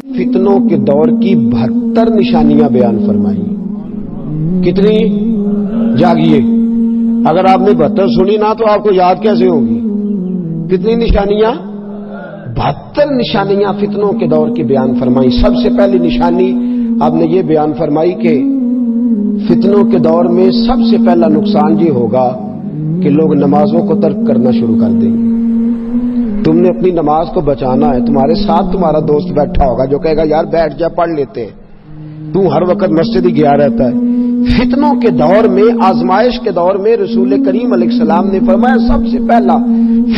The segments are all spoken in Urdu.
فتنوں کے دور کی 72 نشانیاں بیان فرمائی. کتنی؟ جاگیے، اگر آپ نے 72 سنی نہ تو آپ کو یاد کیسے ہوگی؟ کتنی نشانیاں؟ 72 نشانیاں فتنوں کے دور کی بیان فرمائی. سب سے پہلی نشانی آپ نے یہ بیان فرمائی کہ فتنوں کے دور میں سب سے پہلا نقصان یہ ہوگا کہ لوگ نمازوں کو ترک کرنا شروع کر دیں گے. تم نے اپنی نماز کو بچانا ہے. تمہارے ساتھ تمہارا دوست بیٹھا ہوگا جو کہے گا یار بیٹھ جا پڑھ لیتے ہیں، تو ہر وقت مسجد ہی گیا رہتا ہے. فتنوں کے دور میں، آزمائش کے دور میں رسول کریم علیہ السلام نے فرمایا سب سے پہلا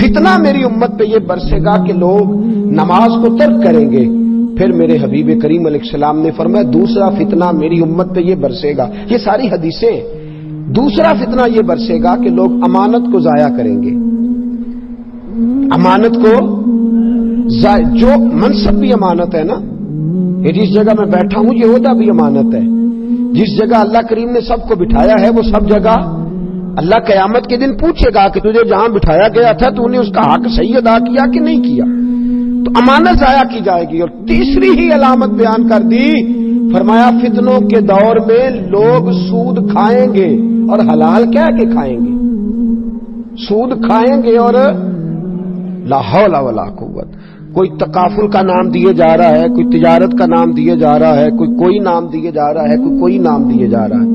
فتنہ میری امت پہ یہ برسے گا کہ لوگ نماز کو ترک کریں گے. پھر میرے حبیب کریم علیہ السلام نے فرمایا دوسرا فتنہ میری امت پہ یہ برسے گا. یہ ساری حدیثیں. دوسرا فتنہ یہ برسے گا کہ لوگ امانت کو ضائع کریں گے. امانت کو جو منصب بھی امانت ہے نا، یہ جس جگہ میں بیٹھا ہوں یہ عہدہ بھی امانت ہے. جس جگہ اللہ کریم نے سب کو بٹھایا ہے وہ سب جگہ اللہ قیامت کے دن پوچھے گا کہ تجھے جہاں بٹھایا گیا تھا تو نے اس کا حق صحیح ادا کیا کہ نہیں کیا. تو امانت ضائع کی جائے گی. اور تیسری ہی علامت بیان کر دی، فرمایا فتنوں کے دور میں لوگ سود کھائیں گے اور حلال کہہ کے کھائیں گے. سود کھائیں گے اور لا حول ولا قوت. کوئی تکافل کا نام دیے جا رہا ہے، کوئی تجارت کا نام دیے جا رہا ہے، کوئی نام دیے جا رہا ہے، کوئی نام دیے جا رہا ہے.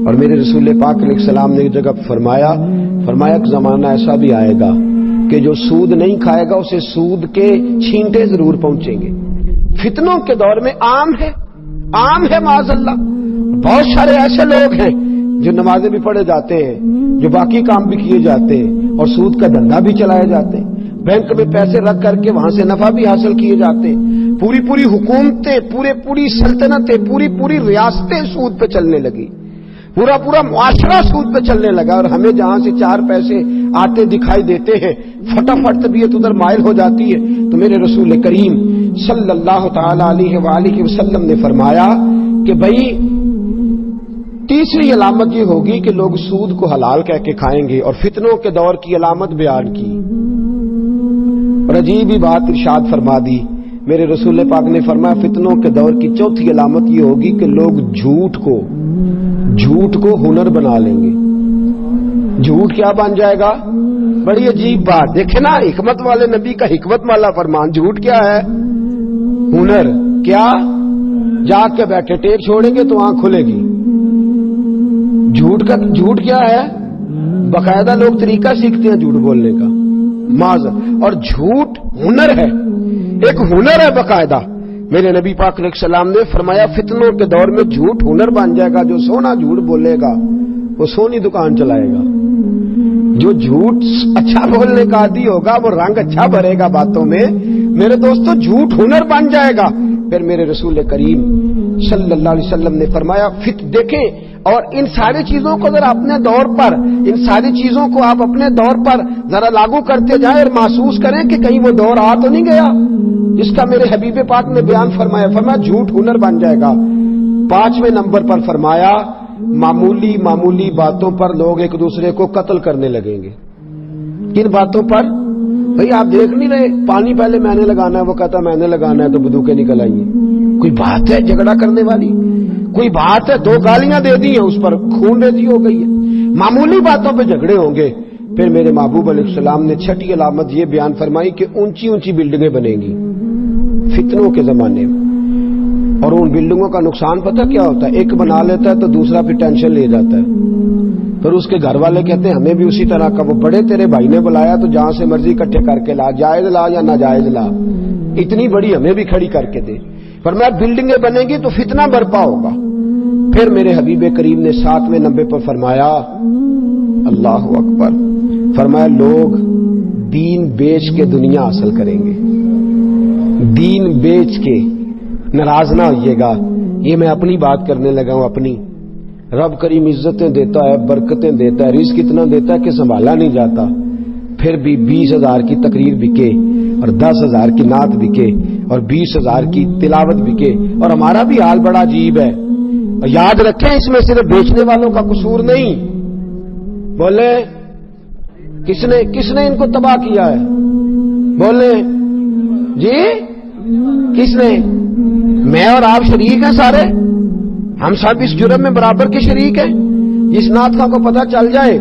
اور میرے رسول پاک علیہ السلام نے ایک جگہ فرمایا ایک زمانہ ایسا بھی آئے گا کہ جو سود نہیں کھائے گا اسے سود کے چھینٹے ضرور پہنچیں گے. فتنوں کے دور میں عام ہے معاذ اللہ. بہت سارے ایسے لوگ ہیں جو نمازیں بھی پڑھے جاتے ہیں، جو باقی کام بھی کیے جاتے ہیں اور سود کا دھندا بھی چلائے جاتے ہیں. بینک میں پیسے رکھ کر کے وہاں سے نفع بھی حاصل کیے جاتے ہیں. پوری حکومتیں، پوری سلطنتیں، پوری ریاستیں سود پہ چلنے لگی. پورا معاشرہ سود پہ چلنے لگا. اور ہمیں جہاں سے 4 پیسے آتے دکھائی دیتے ہیں فٹافٹ طبیعت ادھر مائل ہو جاتی ہے. تو میرے رسول کریم صلی اللہ تعالی علیہ وآلہ وسلم نے فرمایا کہ بھائی تیسری علامت یہ ہوگی کہ لوگ سود کو حلال کہہ کے کھائیں گے. اور فتنوں کے دور کی علامت بیان کی اور عجیب ہی بات ارشاد فرما دی. میرے رسول پاک نے فرمایا فتنوں کے دور کی چوتھی علامت یہ ہوگی کہ لوگ جھوٹ کو ہنر بنا لیں گے. جھوٹ کیا بن جائے گا؟ بڑی عجیب بات. دیکھیں نا حکمت والے نبی کا حکمت والا فرمان. جھوٹ کیا ہے؟ ہنر. کیا؟ جاگ کے بیٹھے ٹیپ چھوڑیں گے تو آنکھ کھلے گی. جھوٹ کیا ہے؟ باقاعدہ لوگ طریقہ سیکھتے ہیں جھوٹ بولنے کا. اور جھوٹ ہنر ہے، ایک ہنر ہے باقاعدہ. میرے نبی پاک علیہ السلام نے فرمایا فتنوں کے دور میں جھوٹ ہنر بن جائے گا. جو سونا جھوٹ بولے گا وہ سونی دکان چلائے گا. جو جھوٹ اچھا بولنے کا عادی ہوگا وہ رنگ اچھا بھرے گا باتوں میں. میرے دوستو جھوٹ ہنر بن جائے گا. پھر میرے رسول کریم صلی اللہ علیہ وسلم نے فرمایا دیکھیں. اور ان ساری چیزوں کو ذرا اپنے دور پر، ان ساری چیزوں کو آپ اپنے دور پر ذرا لاگو کرتے جائیں اور محسوس کریں کہ کہیں وہ دور آ تو نہیں گیا جس کا میرے حبیب پاک نے بیان فرمایا جھوٹ ہنر بن جائے گا. 5ویں نمبر پر فرمایا معمولی باتوں پر لوگ ایک دوسرے کو قتل کرنے لگیں گے. کن باتوں پر؟ بھئی آپ دیکھ نہیں رہے پانی پہلے میں نے لگانا ہے، وہ کہتا میں نے لگانا ہے تو بندوقیں نکل آئی ہیں. کوئی بات ہے جھگڑا کرنے والی؟ کوئی بات ہے 2 گالیاں دے دی ہیں اس پر خون ریزی ہو گئی ہے. معمولی باتوں پہ جھگڑے ہوں گے. پھر میرے محبوب علیہ السلام نے 6ٹھی علامت یہ بیان فرمائی کہ اونچی بلڈنگیں بنیں گی فتنوں کے زمانے میں. اور ان بلڈنگوں کا نقصان پتہ کیا ہوتا ہے؟ ایک بنا لیتا ہے تو دوسرا پھر ٹینشن لے جاتا ہے. پھر اس کے گھر والے کہتے ہیں ہمیں بھی اسی طرح کا. وہ بڑے تیرے بھائی نے بلایا تو جہاں سے مرضی اکٹھے کر کے لا، جائز لا یا ناجائز لا، اتنی بڑی ہمیں بھی کھڑی کر کے دے. فرمایا بلڈنگیں بنیں گی تو فتنہ برپا ہوگا. پھر میرے حبیب کریم نے 7ویں نمبر پر فرمایا اللہ اکبر، فرمایا لوگ دین بیچ کے دنیا حاصل کریں گے. دین بیچ کے. ناراض نہ ہوئیے گا، یہ میں اپنی بات کرنے لگا ہوں. اپنی رب کریم عزتیں دیتا ہے، برکتیں دیتا ہے، رزق اتنا دیتا ہے کہ سنبھالا نہیں جاتا. پھر بھی 20,000 کی تقریر بکے اور 10,000 کی نعت بکے اور 20,000 کی تلاوت بکے. اور ہمارا بھی حال بڑا عجیب ہے. یاد رکھیں اس میں صرف بیچنے والوں کا قصور نہیں. بولے کس نے ان کو تباہ کیا ہے؟ بولے جی کس نے؟ میں اور آپ شریک ہیں سارے, ہم سب اس جرم میں برابر کے شریک ہیں. اس نعت خواہ کو پتہ چل جائے,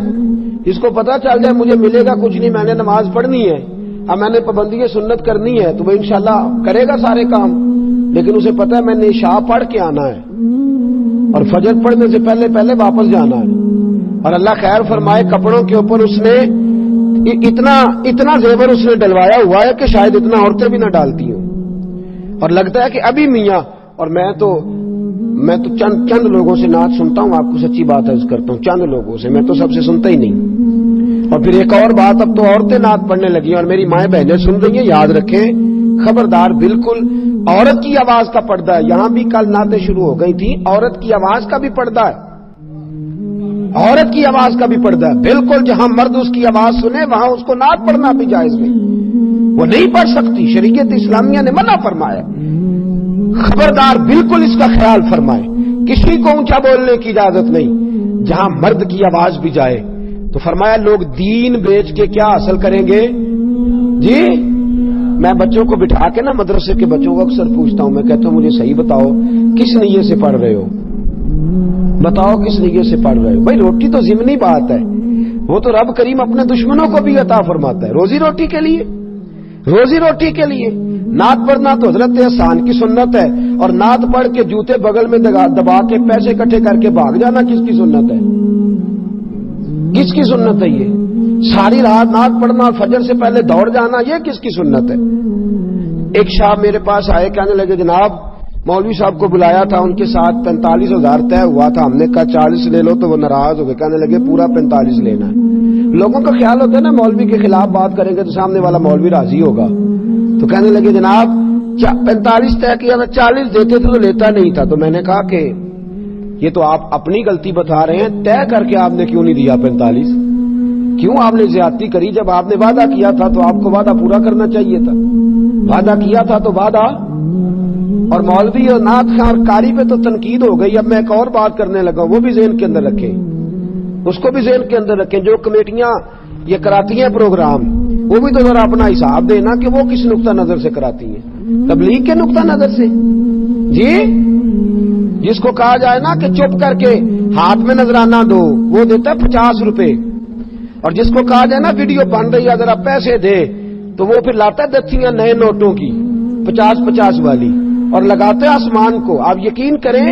اس کو پتہ چل جائے مجھے ملے گا کچھ نہیں, میں نے نماز پڑھنی ہے, اب میں نے پابندی سنت کرنی ہے, تو وہ انشاءاللہ کرے گا سارے کام, لیکن اسے پتہ ہے میں نے عشاء پڑھ کے آنا ہے اور فجر پڑھنے سے پہلے پہلے واپس جانا ہے. اور اللہ خیر فرمائے, کپڑوں کے اوپر اس نے اتنا زیور اس نے ڈلوایا ہوا ہے کہ شاید اتنا عورتیں بھی نہ ڈالتی ہوں. اور لگتا ہے کہ ابھی میاں, اور میں تو چند لوگوں سے نعت سنتا ہوں, آپ کو سچی بات عرض کرتا ہوں, چند لوگوں سے, میں تو سب سے سنتا ہی نہیں. اور پھر ایک اور بات, اب تو عورتیں نعت پڑھنے لگی ہیں اور میری مائیں بہنیں سن رہی ہیں, یاد رکھیں خبردار, بالکل عورت کی آواز کا پردہ ہے. یہاں بھی کل نعتیں شروع ہو گئی تھی, عورت کی آواز کا بھی پردہ ہے, عورت کی آواز کا بھی پردہ ہے. بالکل جہاں مرد اس کی آواز سنے وہاں اس کو نعت پڑھنا بھی جائز نہیں, وہ نہیں پڑھ سکتی, شریعت اسلامیہ نے منع فرمایا. خبردار, بالکل اس کا خیال فرمائے, کسی کو اونچا بولنے کی اجازت نہیں. جہاں مرد کی آواز بھی جائے تو فرمایا لوگ دین بیچ کے کیا حاصل کریں گے جی. میں بچوں کو بٹھا کے نا مدرسے کے بچوں کو اکثر پوچھتا ہوں, میں کہتا ہوں مجھے صحیح بتاؤ کس نیت سے پڑھ رہے ہو, بتاؤ کس نیت سے پڑھ رہے ہو. بھائی روٹی تو ضمنی بات ہے, وہ تو رب کریم اپنے دشمنوں کو بھی عطا فرماتا ہے, روزی روٹی کے لیے, روزی روٹی کے لیے. نعت پڑھنا تو حضرت احسان کی سنت ہے, اور نعت پڑھ کے جوتے بغل میں دبا کے پیسے اکٹھے کر کے بھاگ جانا کس کی سنت ہے, کس کی سنت ہے یہ؟ ساری رات نعت پڑھنا اور فجر سے پہلے دوڑ جانا, یہ کس کی سنت ہے؟ ایک شاہ میرے پاس آئے, کہنے لگے جناب مولوی صاحب کو بلایا تھا, ان کے ساتھ 45,000 طے ہوا تھا, ہم نے کہا 40 لے لو, تو وہ ناراض ہو گئے, کہنے لگے پورا 45 لینا ہے. لوگوں کا خیال ہوتا ہے نا مولوی کے خلاف بات کریں گے تو سامنے والا مولوی راضی ہوگا, تو کہنے لگے جناب 45 طے کیا, میں 40 دیتے تھے تو لیتا نہیں تھا. تو میں نے کہا کہ یہ تو آپ اپنی غلطی بتا رہے ہیں, طے کر کے آپ نے کیوں نہیں دیا 45, کیوں آپ نے زیادتی کری؟ جب آپ نے وعدہ کیا تھا تو آپ کو وعدہ پورا کرنا چاہیے تھا, وعدہ کیا تھا تو وعدہ. اور مولوی اور نعت خواہ اور قاری پہ تو تنقید ہو گئی. اب میں ایک اور بات کرنے لگا, وہ بھی ذہن کے اندر رکھیں, اس کو بھی ذہن کے اندر رکھیں. جو کمیٹیاں یہ کراتی ہیں پروگرام, وہ بھی تو ذرا اپنا حساب دینا کہ وہ کس نقطہ نظر سے کراتی ہیں, تبلیغ کے نقطہ نظر سے جی. جس کو کہا جائے نا کہ چپ کر کے ہاتھ میں نذرانہ دو, وہ دیتا ہے 50 روپے, اور جس کو کہا جائے نا ویڈیو بن رہی ہے ذرا پیسے دے, تو وہ پھر لاتا ہے دستیاں نئے نوٹوں کی 50-50 والی اور لگاتے آسمان کو. آپ یقین کریں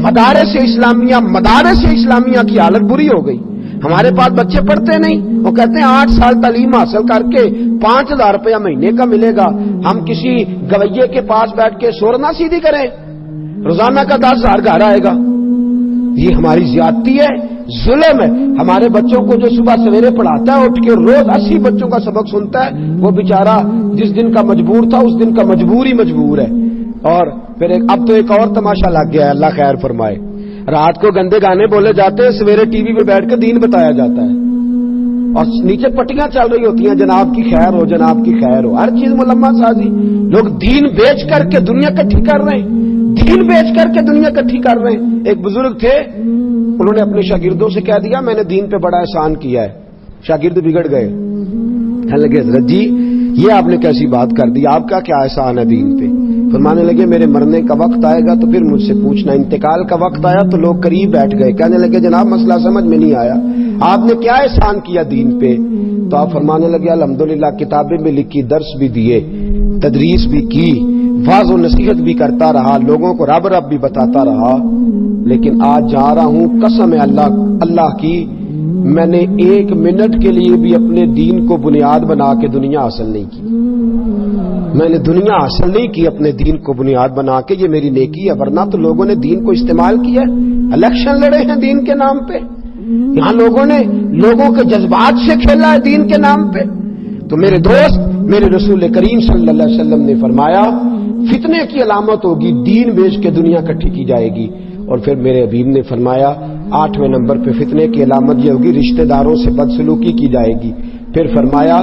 مدارس اسلامیہ کی حالت بری ہو گئی. ہمارے پاس بچے پڑھتے نہیں, وہ کہتے ہیں 8 سال تعلیم حاصل کر کے 5,000 روپیہ مہینے کا ملے گا, ہم کسی گویے کے پاس بیٹھ کے سورنا سیدھی کریں, روزانہ کا 10,000 گھر آئے گا. یہ ہماری زیادتی ہے, ظلم ہے. ہمارے بچوں کو جو صبح سویرے پڑھاتا ہے اٹھ کے, روز 80 بچوں کا سبق سنتا ہے, وہ بیچارہ جس دن کا مجبور تھا اس دن کا مجبور ہی مجبور ہے. اور پھر اب تو ایک اور تماشا لگ گیا ہے, اللہ خیر فرمائے. رات کو گندے گانے بولے جاتے ہیں, سویرے ٹی وی پہ بیٹھ کے دین بتایا جاتا ہے, اور نیچے پٹیاں چل رہی ہوتی ہیں جناب کی خیر ہو, جناب کی خیر ہو, ہر چیز ملما سازی. لوگ دین بیچ کر کے دنیا کٹھی کر رہے ہیں, دین بیچ کر کے دنیا کٹھی کر رہے ہیں. ایک بزرگ تھے, انہوں نے اپنے شاگردوں سے کہہ دیا میں نے دین پہ بڑا احسان کیا ہے. شاگرد بگڑ گئے, کہنے لگے حضرت جی یہ آپ نے کیسی بات کر دی, آپ کا کیا احسان ہے دین پہ؟ فرمانے لگے میرے مرنے کا وقت آئے گا تو پھر مجھ سے پوچھنا. انتقال کا وقت آیا تو لوگ قریب بیٹھ گئے, کہنے لگے جناب مسئلہ سمجھ میں نہیں آیا, آپ نے کیا احسان کیا دین پہ؟ تو آپ فرمانے لگے الحمدللہ کتابیں بھی لکھی, درس بھی دیے, تدریس بھی کی, واعظ و نصیحت بھی کرتا رہا, لوگوں کو رب رب بھی بتاتا رہا, لیکن آج جا رہا ہوں قسم ہے اللہ کی, میں نے 1 منٹ کے لیے بھی اپنے دین کو بنیاد بنا کے دنیا حاصل نہیں کی. میں نے دنیا حاصل نہیں کی اپنے دین کو بنیاد بنا کے, یہ میری نیکی ہے. ورنہ تو لوگوں نے دین کو استعمال کیا, الیکشن لڑے ہیں دین کے نام پہ, یہاں لوگوں نے لوگوں کے جذبات سے کھیلا ہے دین کے نام پہ. تو میرے دوست, میرے رسول کریم صلی اللہ علیہ وسلم نے فرمایا فتنے کی علامت ہوگی دین بیچ کے دنیا کٹھی کی جائے گی. اور پھر میرے حبیب نے فرمایا 8ویں نمبر پہ فتنے کی علامت یہ ہوگی رشتہ داروں سے بدسلوکی کی جائے گی. پھر فرمایا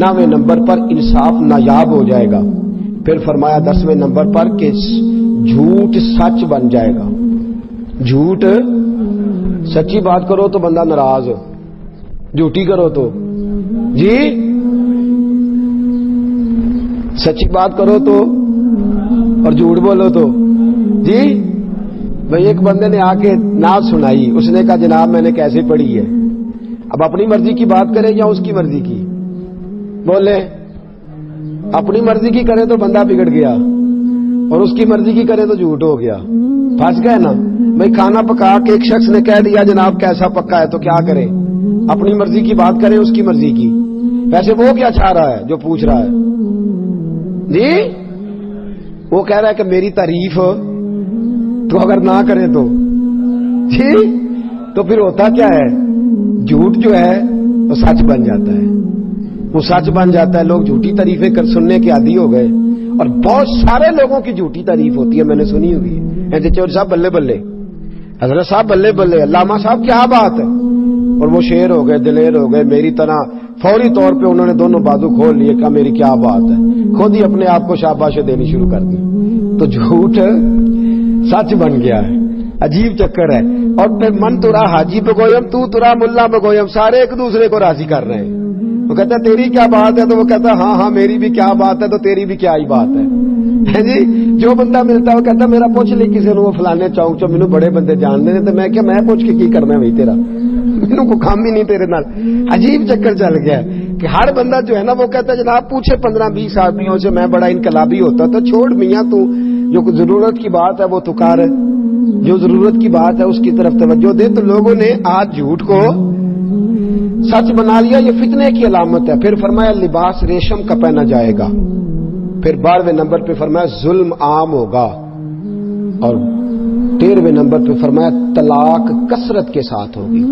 9ویں نمبر پر انصاف نایاب ہو جائے گا. پھر فرمایا 10ویں نمبر پر کہ جھوٹ سچ بن جائے گا. جھوٹ, سچی بات کرو تو بندہ ناراض, جھوٹی کرو تو جی, سچی بات کرو تو اور جھوٹ بولو تو جی بھائی ایک بندے نے آ کے نعت سنائی, اس نے کہا جناب میں نے کیسے پڑھی ہے. اب اپنی مرضی کی بات کرے یا اس کی مرضی کی؟ بولے اپنی مرضی کی کرے تو بندہ بگڑ گیا, اور اس کی مرضی کی کرے تو جھوٹ ہو گیا, پھنس گئے نا. بھائی کھانا پکا کے ایک شخص نے کہہ دیا جناب کیسا پکا ہے, تو کیا کرے؟ اپنی مرضی کی بات کرے اس کی مرضی کی. ویسے وہ کیا چاہ رہا ہے جو پوچھ رہا ہے؟ جی وہ کہہ رہا ہے کہ میری تعریف تو اگر نہ کرے تو جی تو پھر ہوتا کیا ہے, جھوٹ جو ہے وہ سچ بن جاتا ہے, وہ سچ بن جاتا ہے. لوگ جھوٹی تعریفیں سننے کے عادی ہو گئے, اور بہت سارے لوگوں کی جھوٹی تعریف ہوتی ہے, میں نے سنی ہوئی ہے. چور صاحب بلے بلے, حضرت صاحب بلے بلے, علامہ صاحب کیا بات ہے, اور وہ شیر ہو گئے, دلیر ہو گئے میری طرح. فوری طور پہ انہوں نے دونوں بازو کھول لیے, کہا میری کیا بات ہے, خود ہی اپنے آپ کو شاباشیں دینی شروع کر دی. تو جھوٹ سچ بن گیا ہے, عجیب چکر ہے. اور پھر من ترا حاجی بگویم تو ترا ملا بگویم, سارے ایک دوسرے کو راضی کر رہے ہیں. وہ کہتا ہے تیری کیا بات ہے, تو وہ کہتا ہے ہاں میری بھی کیا بات ہے, تو تیری بھی کیا ہی بات ہے. جی جو بندہ ملتا ہے وہ کہتا ہے میرا پوچھ لی کسی نے, وہ فلانے چوک چو مینو بڑے بندے جان دے, تو میں کیا میں پوچھ کے کی کرنا ہے بھائی تیرا, مینو کو کام ہی نہیں تیرے نال. عجیب چکر چل گیا کہ ہر بندہ جو ہے نا وہ کہتا ہے جناب پوچھے 15-20 آدمیوں سے میں بڑا انقلابی ہوتا, تو چھوڑ میاں تو جو ضرورت کی بات ہے وہ تو کر, جو ضرورت کی بات ہے اس کی طرف توجہ دے. تو لوگوں نے آج جھوٹ کو سچ بنا لیا, یہ فتنے کی علامت ہے. پھر فرمایا لباس ریشم کا پہنا جائے گا. پھر 12ویں نمبر پہ فرمایا ظلم عام ہوگا, اور 13ویں نمبر پہ فرمایا طلاق کثرت کے ساتھ ہوگی.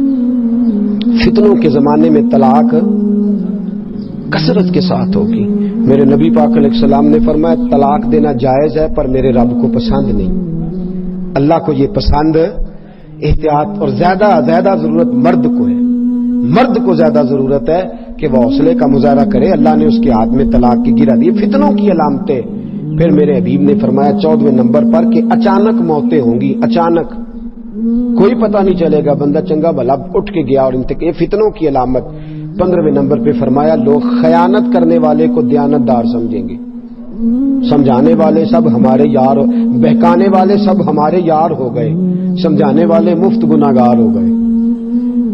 فتنوں کے زمانے میں طلاق کثرت کے ساتھ ہوگی. میرے نبی پاک علیہ السلام نے فرمایا طلاق دینا جائز ہے پر میرے رب کو پسند نہیں. اللہ کو یہ پسند, احتیاط, اور زیادہ ضرورت مرد کو ہے. مرد کو زیادہ ضرورت ہے کہ وہ حوصلے کا مظاہرہ کرے. اللہ نے اس کے ہاتھ میں طلاق کی گرا دی. فتنوں کی علامتیں. پھر میرے حبیب نے فرمایا 14ویں نمبر پر کہ اچانک موتیں ہوں گی, اچانک, کوئی پتہ نہیں چلے گا, بندہ چنگا بھلا اٹھ کے گیا اور یہ فتنوں کی علامت. 15ویں نمبر پہ فرمایا لوگ خیانت کرنے والے کو دیانتدار سمجھیں گے, سمجھانے والے سب ہمارے یار, بہکانے والے سب ہمارے یار ہو گئے, سمجھانے والے مفت گناہگار ہو گئے,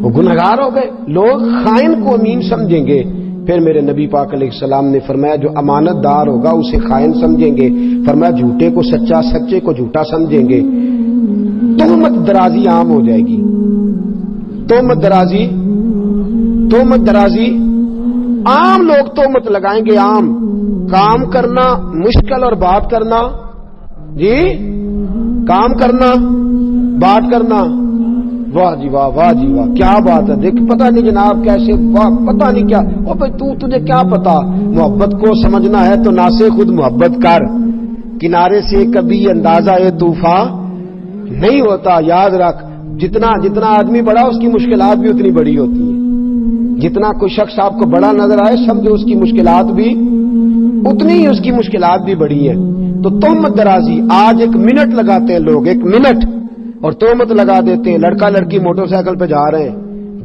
وہ گناہگار ہو گئے. لوگ خائن کو امین سمجھیں گے. پھر میرے نبی پاک علیہ السلام نے فرمایا جو امانت دار ہوگا اسے خائن سمجھیں گے. فرمایا جھوٹے کو سچا, سچے کو جھوٹا سمجھیں گے. تہمت درازی عام ہو جائے گی. تہمت درازی عام, لوگ تہمت لگائیں گے. عام کام کرنا مشکل اور بات کرنا, جی کام کرنا بات کرنا, واہ جی واہ, واہ جی واہ, کیا بات ہے. دیکھ پتہ نہیں جناب کیسے, واہ پتہ نہیں کیا. او بھائی تجھے کیا پتا, محبت کو سمجھنا ہے تو نہ سے خود محبت کر. کنارے سے کبھی اندازہ طوفان نہیں ہوتا. یاد رکھ جتنا آدمی بڑا اس کی مشکلات بھی اتنی بڑی ہوتی ہیں. جتنا کوئی شخص آپ کو بڑا نظر آئے سمجھو اس کی مشکلات بھی اتنی ہی, اس کی مشکلات بھی بڑی ہیں. تو تہمت درازی آج 1 منٹ لگاتے ہیں لوگ, 1 منٹ, اور تہمت لگا دیتے ہیں. لڑکا لڑکی موٹر سائیکل پہ جا رہے ہیں,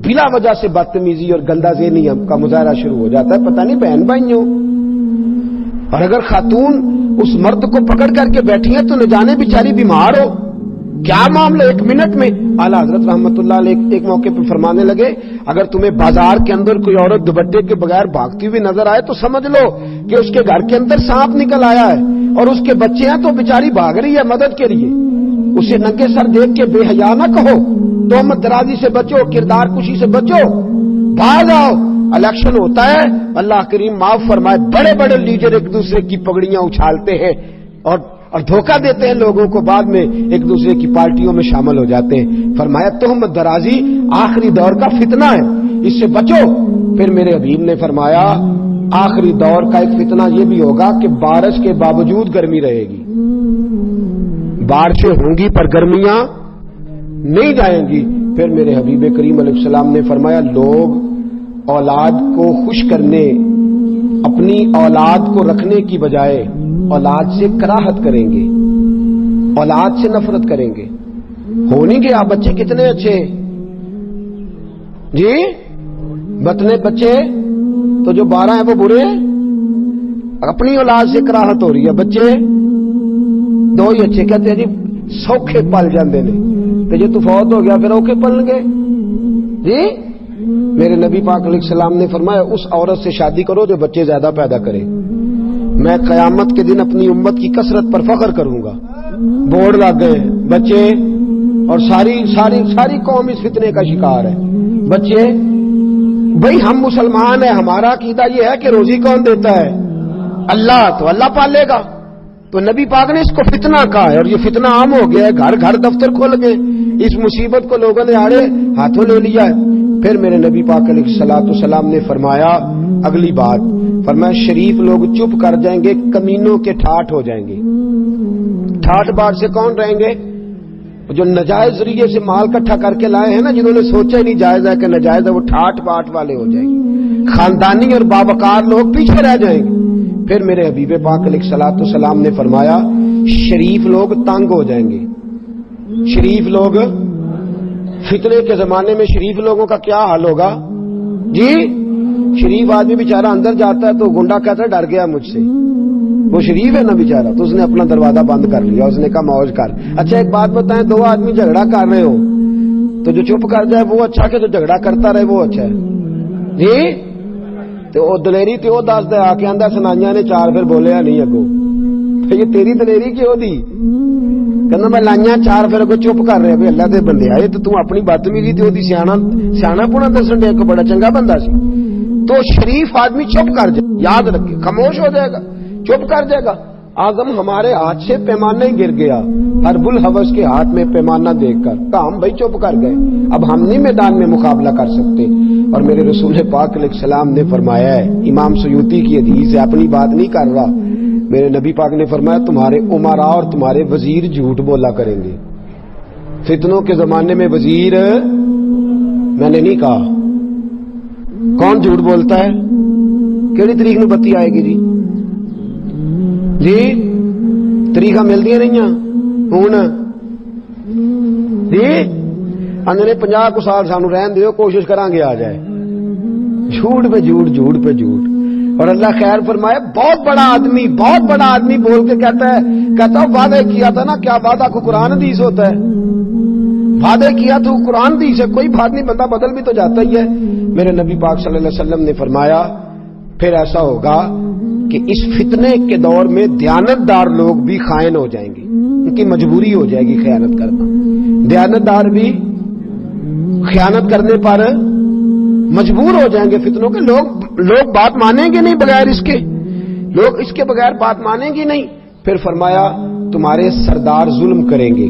بلا وجہ سے بدتمیزی اور گندا ذہنی کا مظاہرہ شروع ہو جاتا ہے. پتہ نہیں بہن بھائیوں, اور اگر خاتون اس مرد کو پکڑ کر کے بیٹھی ہے تو نہ جانے بیچاری بیمار ہو, کیا معاملہ. 1 منٹ میں اعلیٰ حضرت رحمت اللہ علیہ ایک موقع پہ فرمانے لگے اگر تمہیں بازار کے اندر کوئی عورت دوپٹے کے بغیر بھاگتی ہوئی نظر آئے تو سمجھ لو کہ اس کے گھر کے اندر سانپ نکل آیا ہے اور اس کے بچے ہیں تو بیچاری بھاگ رہی ہے مدد کے لیے. اسے ننگے سر دیکھ کے بے حیا نہ کہو, تہمت درازی سے بچو, کردار کشی سے بچو, بھاگ آؤ. الیکشن ہوتا ہے, اللہ کریم معاف فرمائے, بڑے بڑے لیڈر ایک دوسرے کی پگڑیاں اچھالتے ہیں اور دھوکہ دیتے ہیں لوگوں کو, بعد میں ایک دوسرے کی پارٹیوں میں شامل ہو جاتے ہیں. فرمایا تہمت درازی آخری دور کا فتنہ ہے, اس سے بچو. پھر میرے حبیب نے فرمایا آخری دور کا ایک فتنہ یہ بھی ہوگا کہ بارش کے باوجود گرمی رہے گی. بارشیں ہوں گی پر گرمیاں نہیں جائیں گی. پھر میرے حبیب کریم علیہ السلام نے فرمایا لوگ اولاد کو خوش کرنے, اپنی اولاد کو رکھنے کی بجائے اولاد سے کراہت کریں گے, اولاد سے نفرت کریں گے. ہو نہیں گیا بچے کتنے اچھے جی, بتنے بچے تو جو 12 ہیں وہ برے, اپنی اولاد سے کراہت ہو رہی ہے. دو ہی اچھے کہتے ہیں جی سوکھے پل جاندے نے تے جے تو فوت ہو گیا پھر اوکھے پلن گے جی. میرے نبی پاک علیہ السلام نے فرمایا اس عورت سے شادی کرو جو بچے زیادہ پیدا کرے, میں قیامت کے دن اپنی امت کی کثرت پر فخر کروں گا. بورڈ لگ گئے بچے اور ساری ساری ساری قوم اس فتنے کا شکار ہے. بچے بھئی ہم مسلمان ہیں, ہمارا عقیدہ یہ ہے کہ روزی کون دیتا ہے؟ اللہ, تو اللہ پالے گا. تو نبی پاک نے اس کو فتنہ کہا ہے اور یہ فتنہ عام ہو گیا ہے, گھر گھر دفتر کھل گئے. اس مصیبت کو لوگوں نے آڑے ہاتھوں لے لیا ہے. پھر میرے نبی پاک علیہ الصلوۃ والسلام نے فرمایا اگلی بات, فرمایا شریف لوگ چپ کر جائیں گے, کمینوں کے ٹھاٹ ہو جائیں گے. ٹھاٹ بات سے کون رہیں گے؟ جو نجائز ذریعے سے مال اکٹھا کر کے لائے ہیں نا, جنہوں نے سوچا ہی نہیں جائز ہے کہ نجائز ہے, وہ ٹھاٹ باٹ والے ہو جائیں گے. خاندانی اور باوقار لوگ پیچھے رہ جائیں گے. پھر میرے حبیب پاک علیہ الصلوۃ والسلام نے فرمایا شریف لوگ تنگ ہو جائیں گے. شریف لوگ, فتنے کے زمانے میں شریف لوگوں کا کیا حال ہوگا جی؟ شریف آدمی بیچارہ اندر جاتا ہے تو گنڈا کہتا ہے ڈر گیا مجھ سے, وہ شریف ہے نا بیچارہ, تو اس نے اپنا دروازہ بند کر لیا, اس نے کہا موج کر. اچھا ایک بات بتائیں, دو آدمی جھگڑا کر رہے ہو تو جو چپ کر جائے وہ اچھا کہ جو جھگڑا کرتا رہے وہ اچھا ہے جی؟ تو وہ دلیری تے وہ دس دے آ کے آندا سنائیاں نے چار پھر بولیا نہیں اگو, یہ تیری دلیری کیوں دی؟ کہنا میں لائیاں چار پھر اگو چپ کر رہے بھی اللہ دے بندے آئے تو اپنی بدتمیزی تے دی سیاح پونا دسن دے, بڑا چنگا بندہ سی. تو شریف آدمی چپ کر جائے, یاد رکھے, خاموش ہو جائے گا, چپ کر جائے گا. آزم ہمارے ہاتھ سے پیمانہ ہی گر گیا حرب الحوث کے ہاتھ میں پیمانہ دیکھ کر, تو ہم بھائی چپ کر گئے, اب ہم نہیں میدان میں مقابلہ کر سکتے. اور میرے رسول پاک علیہ السلام نے فرمایا ہے, امام سیوطی کی حدیث ہے, اپنی بات نہیں کر رہا, میرے نبی پاک نے فرمایا تمہارے عمراء اور تمہارے وزیر جھوٹ بولا کریں گے. فتنوں کے زمانے میں وزیر, میں نے نہیں کہا, کون جھوٹ بولتا ہے؟ کیڑی تاریخ میں بتی آئے گی جی؟ جی تاریخ ملتی نہیں ہوں جی, آدھے 50 سال سانو رہن دیو, کوشش کریں گے آ جائے. جھوٹ پہ جھوٹ, جھوٹ پہ جھوٹ. اور اللہ خیر فرمائے, بہت بڑا آدمی بول کے کہتا ہے وعدہ کیا تھا نا, کیا وعدہ کو قرآن حدیث ہوتا ہے, وعدے کیا تو قرآن حدیث ہے, کوئی بات نہیں, بندہ بدل بھی تو جاتا ہی ہے. میرے نبی پاک صلی اللہ علیہ وسلم نے فرمایا پھر ایسا ہوگا کہ اس فتنے کے دور میں دیانتدار لوگ بھی خائن ہو جائیں گے, ان کی مجبوری ہو جائے گی خیانت کرنا. دیانتدار بھی خیانت کرنے پر مجبور ہو جائیں گے فتنوں کے. لوگ بات مانیں گے نہیں بغیر اس کے, لوگ اس کے بغیر بات مانیں گے نہیں. پھر فرمایا تمہارے سردار ظلم کریں گے,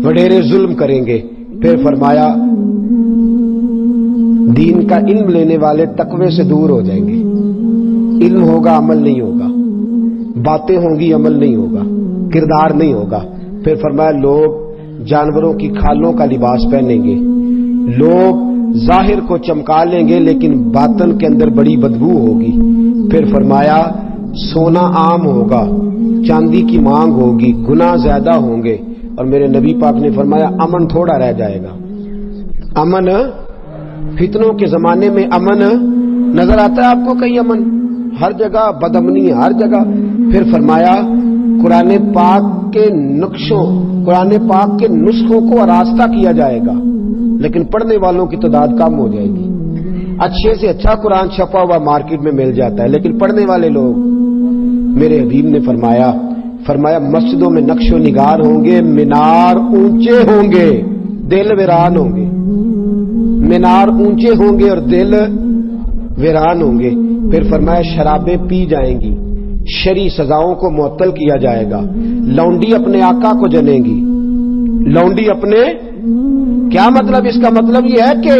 وڈیرے ظلم کریں گے. پھر فرمایا دین کا علم لینے والے تقوی سے دور ہو جائیں گے. علم ہوگا عمل نہیں ہوگا, باتیں ہوں گی عمل نہیں ہوگا, کردار نہیں ہوگا. پھر فرمایا لوگ جانوروں کی کھالوں کا لباس پہنیں گے, لوگ ظاہر کو چمکا لیں گے لیکن باطن کے اندر بڑی بدبو ہوگی. پھر فرمایا سونا عام ہوگا, چاندی کی مانگ ہوگی, گناہ زیادہ ہوں گے. اور میرے نبی پاک نے فرمایا امن تھوڑا رہ جائے گا. امن, فتنوں کے زمانے میں امن نظر آتا ہے آپ کو کہیں؟ امن ہر جگہ, بدامنی ہر جگہ. پھر فرمایا قرآن پاک کے نقشوں, قرآن پاک کے نسخوں کو آراستہ کیا جائے گا لیکن پڑھنے والوں کی تعداد کم ہو جائے گی. اچھے سے اچھا قرآن چھپا ہوا مارکیٹ میں مل جاتا ہے لیکن پڑھنے والے لوگ. میرے حبیب نے فرمایا مسجدوں میں نقش و نگار ہوں گے, مینار اونچے ہوں گے, دل ویران ہوں گے. مینار اونچے ہوں گے اور دل ویران ہوں گے. پھر فرمایا شرابیں پی جائیں گی, شرعی سزاؤں کو معطل کیا جائے گا. لونڈی اپنے آقا کو جنے گی, لونڈی اپنے, کیا مطلب؟ اس کا مطلب یہ ہے کہ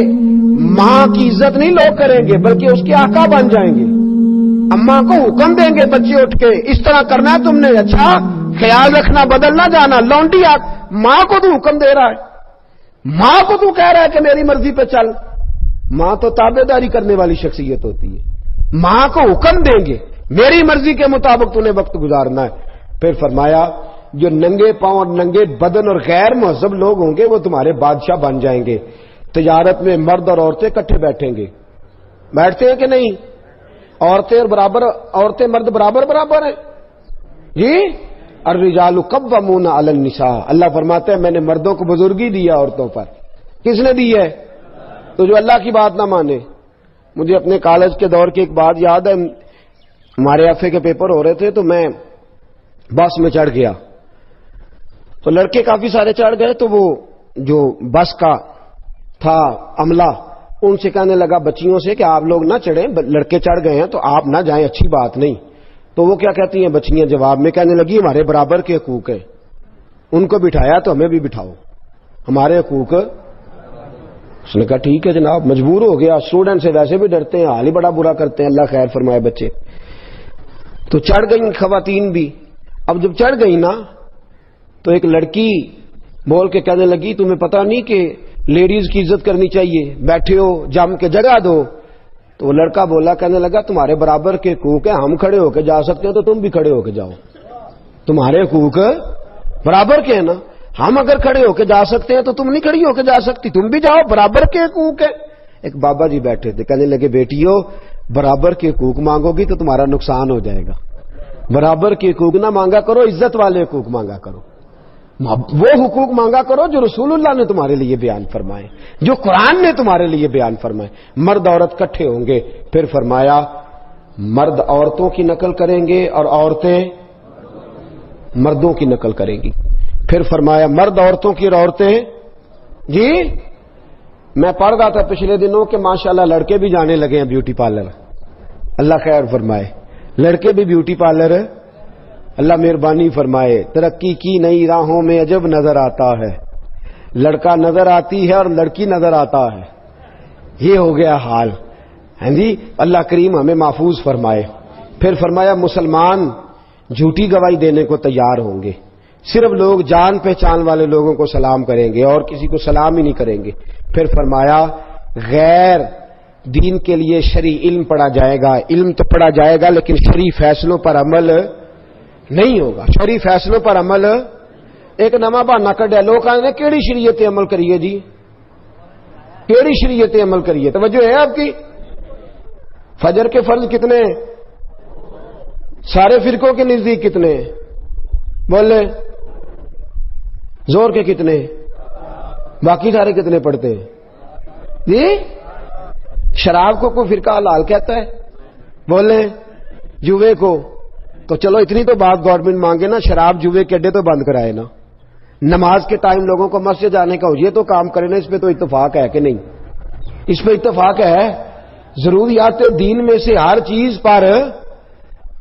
ماں کی عزت نہیں لوگ کریں گے بلکہ اس کے آقا بن جائیں گے. اماں کو حکم دیں گے بچے اٹھ کے, اس طرح کرنا ہے تم نے, اچھا خیال رکھنا, بدل نہ جانا. لونڈی ماں کو تو حکم دے رہا ہے, ماں کو تو کہہ رہا ہے کہ میری مرضی پہ چل. ماں تو تابع داری کرنے والی شخصیت ہوتی ہے. ماں کو حکم دیں گے میری مرضی کے مطابق تو نے وقت گزارنا ہے. پھر فرمایا جو ننگے پاؤں اور ننگے بدن اور غیر مہذب لوگ ہوں گے وہ تمہارے بادشاہ بن جائیں گے. تجارت میں مرد اور عورتیں کٹھے بیٹھیں گے, بیٹھتے ہیں کہ نہیں؟ عورتیں اور برابر, عورتیں مرد برابر ہیں جی. الرجال قوامون علی النساء، اللہ فرماتے ہیں میں نے مردوں کو بزرگی دیا عورتوں پر. کس نے دی ہے؟ تو جو اللہ کی بات نہ مانے. مجھے اپنے کالج کے دور کی ایک بات یاد ہے، ہمارے ایف اے کے پیپر ہو رہے تھے تو میں بس میں چڑھ گیا، تو لڑکے کافی سارے چڑھ گئے، تو وہ جو بس کا تھا عملہ ان سے کہنے لگا بچیوں سے کہ آپ لوگ نہ چڑھیں، لڑکے چڑھ گئے ہیں تو آپ نہ جائیں، اچھی بات نہیں. تو وہ کیا کہتی ہیں بچیاں جواب میں، کہنے لگی ہمارے برابر کے حقوق ہیں، ان کو بٹھایا تو ہمیں بھی بٹھاؤ، ہمارے حقوق. اس نے کہا ٹھیک ہے جناب، مجبور ہو گیا. اسٹوڈنٹ سے ویسے بھی ڈرتے ہیں، حال ہی بڑا برا کرتے ہیں، اللہ خیر فرمائے بچے. تو چڑھ گئی خواتین بھی. اب جب چڑھ گئی نا تو ایک لڑکی بول کے کہنے لگی تمہیں پتہ نہیں کہ لیڈیز کی عزت کرنی چاہیے، بیٹھے ہو جم کے جگہ دو. تو وہ لڑکا بولا، کہنے لگا تمہارے برابر کے حقوق ہیں، ہم کھڑے ہو کے جا سکتے ہیں تو تم بھی کھڑے ہو کے جاؤ. تمہارے حقوق برابر کے ہیں نا، ہم اگر کھڑے ہو کے جا سکتے ہیں تو تم نہیں کھڑی ہو کے جا سکتی، تم بھی جاؤ، برابر کے حقوق ہیں. ایک بابا جی بیٹھے تھے، کہنے لگے بیٹیو برابر کے حقوق مانگو گی تو تمہارا نقصان ہو جائے گا. برابر کے حقوق نہ مانگا کرو، عزت والے حقوق مانگا کرو. وہ حقوق مانگا کرو جو رسول اللہ نے تمہارے لیے بیان فرمائے، جو قرآن نے تمہارے لیے بیان فرمائے. مرد عورت کٹھے ہوں گے. پھر فرمایا مرد عورتوں کی نقل کریں گے اور عورتیں مردوں کی نقل کریں گی. پھر فرمایا مرد عورتوں کی اور عورتیں. جی میں پڑھ رہا تھا پچھلے دنوں کہ ماشاءاللہ لڑکے بھی جانے لگے ہیں بیوٹی پارلر. اللہ خیر فرمائے، لڑکے بھی بیوٹی پارلر، اللہ مہربانی فرمائے. ترقی کی نئی راہوں میں عجب نظر آتا ہے، لڑکا نظر آتی ہے اور لڑکی نظر آتا ہے. یہ ہو گیا حال. ہاں جی اللہ کریم ہمیں محفوظ فرمائے. پھر فرمایا مسلمان جھوٹی گواہی دینے کو تیار ہوں گے، صرف لوگ جان پہچان والے لوگوں کو سلام کریں گے اور کسی کو سلام ہی نہیں کریں گے. پھر فرمایا غیر دین کے لیے شرعی علم پڑھا جائے گا. علم تو پڑھا جائے گا لیکن شرعی فیصلوں پر عمل نہیں ہوگا. شرعی فیصلوں پر عمل. ایک نواں بہانہ کڈیا لوگ نے کیڑی شریعت عمل کریے جی، کیڑی شریعت عمل کریے. توجہ ہے آپ کی؟ فجر کے فرض کتنے؟ سارے فرقوں کے نزدیک کتنے؟ بولے. زور کے کتنے؟ باقی سارے کتنے پڑھتے ہیں جی؟ شراب کو کوئی فرقہ حلال کہتا ہے؟ بولے. جوے کو تو چلو اتنی تو بات گورنمنٹ مانگے نا، شراب جوے کے اڈے تو بند کرائے نا. نماز کے ٹائم لوگوں کو مسجد جانے کا ہو یہ تو کام کرے نا. اس پہ تو اتفاق ہے کہ نہیں؟ اس پہ اتفاق ہے. ضروریات دین میں سے ہر چیز پر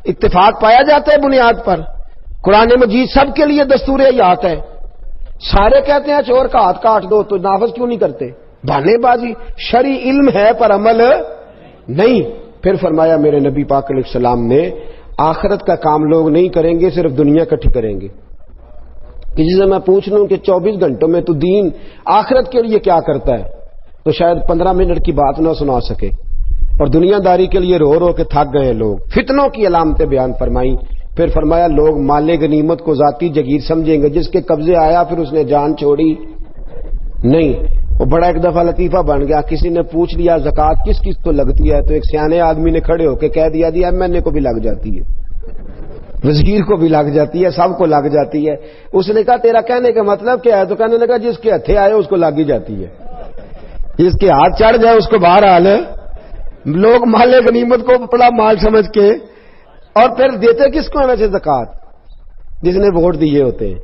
اتفاق پایا جاتا ہے بنیاد پر. قرآن مجید سب کے لیے دستور حیات ہے. سارے کہتے ہیں چور کا ہاتھ کاٹ دو تو نافذ کیوں نہیں کرتے؟ بہانے بازی. شرعی علم ہے پر عمل نہیں. پھر فرمایا میرے نبی پاک علیہ السلام نے آخرت کا کام لوگ نہیں کریں گے، صرف دنیا اکٹھی کریں گے. کسی سے میں پوچھ لوں کہ 24 گھنٹوں میں تو دین آخرت کے لیے کیا کرتا ہے تو شاید 15 منٹ کی بات نہ سنا سکے، اور دنیا داری کے لیے رو رو کے تھک گئے لوگ. فتنوں کی علامتیں بیان فرمائیں. پھر فرمایا لوگ مال غنیمت کو ذاتی جگیر سمجھیں گے، جس کے قبضے آیا پھر اس نے جان چھوڑی نہیں. وہ بڑا ایک دفعہ لطیفہ بن گیا. کسی نے پوچھ لیا زکوٰۃ کس کس کو لگتی ہے، تو ایک سیانے آدمی نے کھڑے ہو کے کہہ دیا جی ایم این اے کو بھی لگ جاتی ہے، وزیر کو بھی لگ جاتی ہے، سب کو لگ جاتی ہے. اس نے کہا تیرا کہنے کا مطلب کیا ہے؟ تو کہنے لگا جس کے ہتھے آئے اس کو لگ ہی جاتی ہے، جس کے ہاتھ چڑھ جائے اس کو بہرحال. لوگ مال غنیمت کو بڑا مال سمجھ کے، اور پھر دیتے کس کو ہے ویسے زکوٰۃ؟ جس نے ووٹ دیے ہوتے ہیں.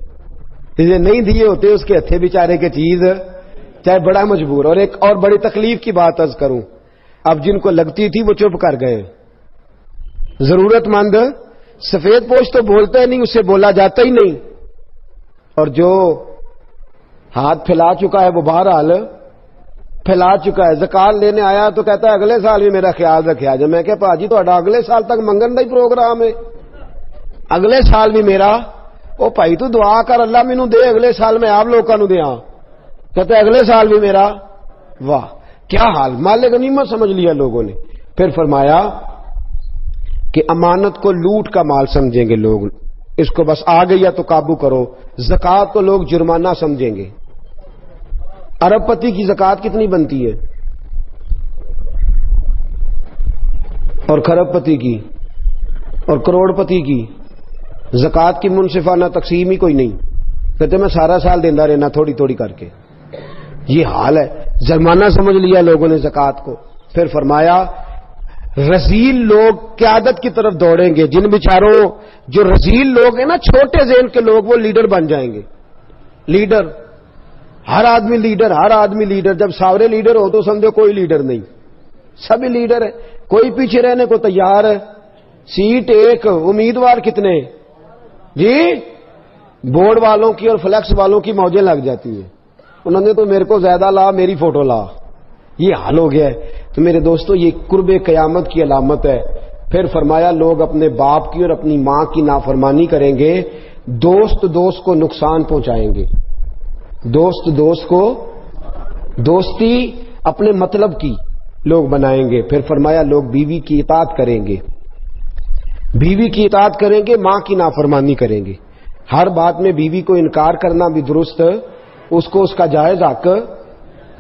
جس نے نہیں دیے ہوتے اس کے ہتھے بیچارے کے چیز چاہے بڑا مجبور. اور ایک اور بڑی تکلیف کی بات عرض کروں، اب جن کو لگتی تھی وہ چپ کر گئے. ضرورت مند سفید پوش تو بولتا ہی نہیں، اس سے بولا جاتا ہی نہیں، اور جو ہاتھ پھیلا چکا ہے وہ بہرحال پھیلا چکا ہے. زکات لینے آیا تو کہتا ہے اگلے سال بھی میرا خیال رکھا جائے. میں کہ پاجی تو اگلے سال تک منگن کا ہی پروگرام ہے، اگلے سال بھی میرا. او بھائی تو دعا کر اللہ مینوں دے اگلے سال میں آپ لوگوں نوں دیاں. کہتا ہے اگلے سال بھی میرا. واہ کیا حال، مال غنیمت سمجھ لیا لوگوں نے. پھر فرمایا کہ امانت کو لوٹ کا مال سمجھیں گے لوگ، اس کو بس آ گیا تو قابو کرو. زکات کو لوگ جرمانہ سمجھیں گے. ارب پتی کی زکات کتنی بنتی ہے اور کھرب پتی کی اور کروڑ پتی کی؟ زکات کی منصفانہ تقسیم ہی کوئی نہیں، کہتے میں سارا سال دینا رہنا تھوڑی تھوڑی کر کے. یہ حال ہے، جرمانہ سمجھ لیا لوگوں نے زکات کو. پھر فرمایا رذیل لوگ قیادت کی طرف دوڑیں گے. جن بیچاروں جو رذیل لوگ ہیں نا، چھوٹے ذہن کے لوگ، وہ لیڈر بن جائیں گے. لیڈر، ہر آدمی لیڈر، ہر آدمی لیڈر. جب سارے لیڈر ہو تو سمجھو کوئی لیڈر نہیں، سبھی لیڈر ہے. کوئی پیچھے رہنے کو تیار ہے. سیٹ ایک، امیدوار کتنے جی؟ بورڈ والوں کی اور فلیکس والوں کی موجیں لگ جاتی ہیں. انہوں نے تو میرے کو زیادہ لا، میری فوٹو لا. یہ حال ہو گیا ہے. تو میرے دوستو یہ قرب قیامت کی علامت ہے. پھر فرمایا لوگ اپنے باپ کی اور اپنی ماں کی نافرمانی کریں گے. دوست دوست کو نقصان پہنچائیں گے. دوست دوست کو، دوستی اپنے مطلب کی لوگ بنائیں گے. پھر فرمایا لوگ بیوی کی اطاعت کریں گے. بیوی کی اطاعت کریں گے، ماں کی نافرمانی کریں گے. ہر بات میں بیوی کو انکار کرنا بھی درست، اس کو اس کا جائز حق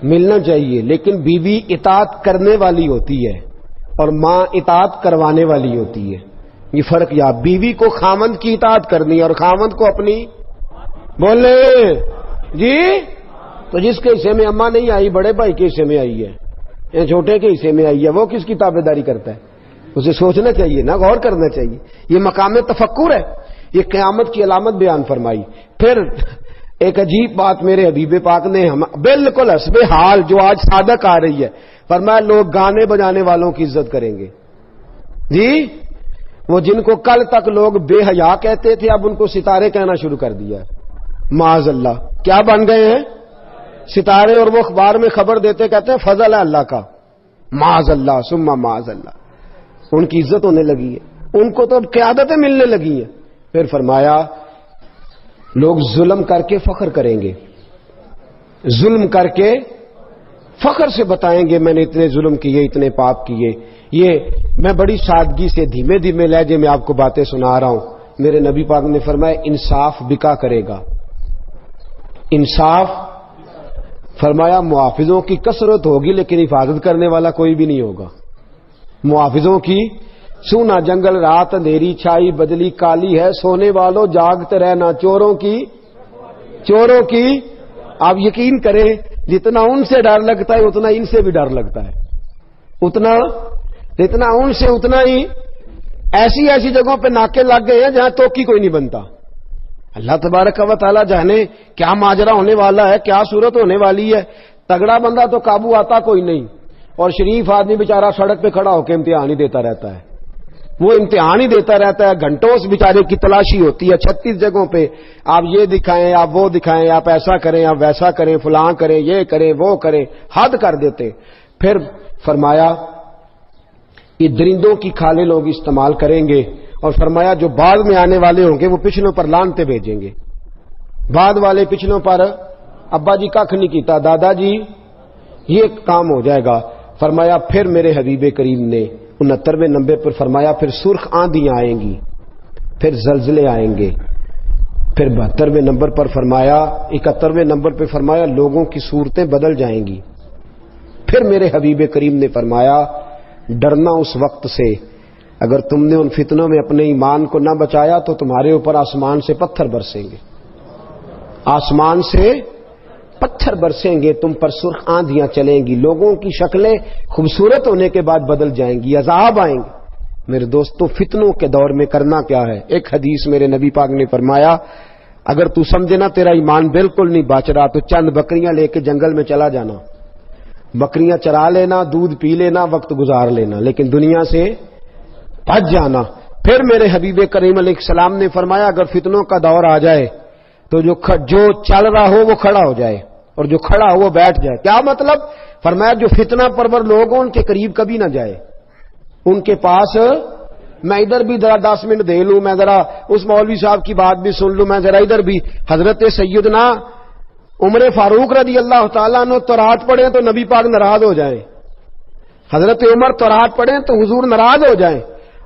ملنا چاہیے. لیکن بیوی اطاعت کرنے والی ہوتی ہے اور ماں اطاعت کروانے والی ہوتی ہے. یہ فرق یا بیوی کو خامند کی اطاعت کرنی اور خامند کو اپنی بولے جی. تو جس کے حصے میں اماں نہیں آئی، بڑے بھائی کے حصے میں آئی ہے یا چھوٹے کے حصے میں آئی ہے، وہ کس کی تابعداری کرتا ہے؟ اسے سوچنا چاہیے نا، غور کرنا چاہیے. یہ مقام تفکر ہے. یہ قیامت کی علامت بیان فرمائی. پھر ایک عجیب بات میرے حبیب پاک نے بالکل حسب حال جو آج صادق آ رہی ہے، فرمایا لوگ گانے بجانے والوں کی عزت کریں گے. جی وہ جن کو کل تک لوگ بے حیا کہتے تھے، اب ان کو ستارے کہنا شروع کر دیا. معاذ اللہ، کیا بن گئے ہیں؟ ستارے. اور وہ اخبار میں خبر دیتے کہتے ہیں فضل ہے اللہ کا. معاذ اللہ ثم معاذ اللہ. ان کی عزت ہونے لگی ہے، ان کو تو اب قیادتیں ملنے لگی ہیں. پھر فرمایا لوگ ظلم کر کے فخر کریں گے. ظلم کر کے فخر سے بتائیں گے میں نے اتنے ظلم کیے، اتنے پاپ کیے. یہ میں بڑی سادگی سے دھیمے دھیمے لہجے میں آپ کو باتیں سنا رہا ہوں. میرے نبی پاک نے فرمایا انصاف بکا کرے گا. انصاف فرمایا محافظوں کی کثرت ہوگی لیکن حفاظت کرنے والا کوئی بھی نہیں ہوگا. محافظوں کی سونا جنگل رات اندھیری چھائی بدلی کالی ہے، سونے والوں جاگتے رہنا. چوروں کی آپ یقین کریں جتنا ان سے ڈر لگتا ہے اتنا ان سے بھی ڈر لگتا ہے. جتنا ان سے اتنا ہی ایسی جگہوں پہ ناکے لگ گئے ہیں جہاں توکی کوئی نہیں بنتا. اللہ تبارک و تعالی جانے کیا ماجرا ہونے والا ہے، کیا صورت ہونے والی ہے. تگڑا بندہ تو قابو آتا کوئی نہیں، اور شریف آدمی بیچارہ سڑک پہ کھڑا ہو کے امتحان ہی دیتا رہتا ہے. وہ امتحان ہی دیتا رہتا ہے. گھنٹوں اس بیچارے کی تلاشی ہوتی ہے 36 جگہوں پہ. آپ یہ دکھائیں، آپ وہ دکھائیں، آپ ایسا کریں، آپ ویسا کریں، فلاں کریں، یہ کریں، وہ کریں، حد کر دیتے. پھر فرمایا یہ درندوں کی کھالیں لوگ استعمال کریں گے. اور فرمایا جو بعد میں آنے والے ہوں گے وہ پچھلوں پر لانتے بھیجیں گے. بعد والے پچھلوں پر ابا جی کھ نہیں کیتا، دادا جی یہ کام ہو جائے گا. فرمایا پھر میرے حبیب کریم نے 69ویں نمبر پر فرمایا پھر سرخ آندیاں آئیں گی، پھر زلزلے آئیں گے. پھر 72ویں نمبر پر فرمایا، 71ویں نمبر پہ فرمایا لوگوں کی صورتیں بدل جائیں گی. پھر میرے حبیب کریم نے فرمایا ڈرنا اس وقت سے اگر تم نے ان فتنوں میں اپنے ایمان کو نہ بچایا تو تمہارے اوپر آسمان سے پتھر برسیں گے. آسمان سے پتھر برسیں گے، تم پر سرخ آندیاں چلیں گی، لوگوں کی شکلیں خوبصورت ہونے کے بعد بدل جائیں گی، عذاب آئیں گے. میرے دوستو فتنوں کے دور میں کرنا کیا ہے؟ ایک حدیث میرے نبی پاک نے فرمایا اگر تو سمجھے نا تیرا ایمان بالکل نہیں بچ رہا تو چند بکریاں لے کے جنگل میں چلا جانا، بکریاں چرا لینا، دودھ پی لینا، وقت گزار لینا، لیکن دنیا سے بچ جانا. پھر میرے حبیب کریم علیہ السلام نے فرمایا اگر فتنوں کا دور آ جائے تو جو چل رہا ہو وہ کھڑا ہو جائے اور جو کھڑا ہو وہ بیٹھ جائے. کیا مطلب؟ فرمایا جو فتنہ پرور لوگ ہوں ان کے قریب کبھی نہ جائے. ان کے پاس میں ادھر بھی ذرا 10 منٹ دے لوں، میں ذرا اس مولوی صاحب کی بات بھی سن لوں، میں ذرا ادھر بھی. حضرت سیدنا عمر فاروق رضی اللہ تعالیٰ عنہ تورات پڑھیں تو نبی پاک ناراض ہو جائیں. حضرت عمر تورات پڑھیں تو حضور ناراض ہو جائیں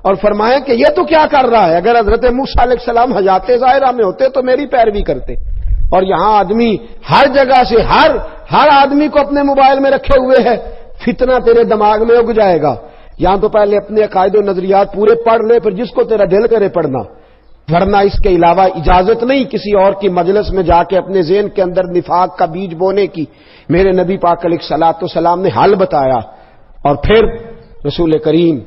اور فرمائیں کہ یہ تو کیا کر رہا ہے. اگر حضرت موسیٰ علیہ السلام حیات ظاہرہ میں ہوتے تو میری پیروی کرتے. اور یہاں آدمی ہر جگہ سے ہر آدمی کو اپنے موبائل میں رکھے ہوئے ہے. فتنہ تیرے دماغ میں اگ جائے گا. یہاں تو پہلے اپنے عقائد و نظریات پورے پڑھ لے، پھر جس کو تیرا دل کرے پڑھنا. ورنہ اس کے علاوہ اجازت نہیں کسی اور کی مجلس میں جا کے اپنے ذہن کے اندر نفاق کا بیج بونے کی۔ میرے نبی پاک علیہ الصلوۃ والسلام نے حل بتایا، اور پھر رسول کریم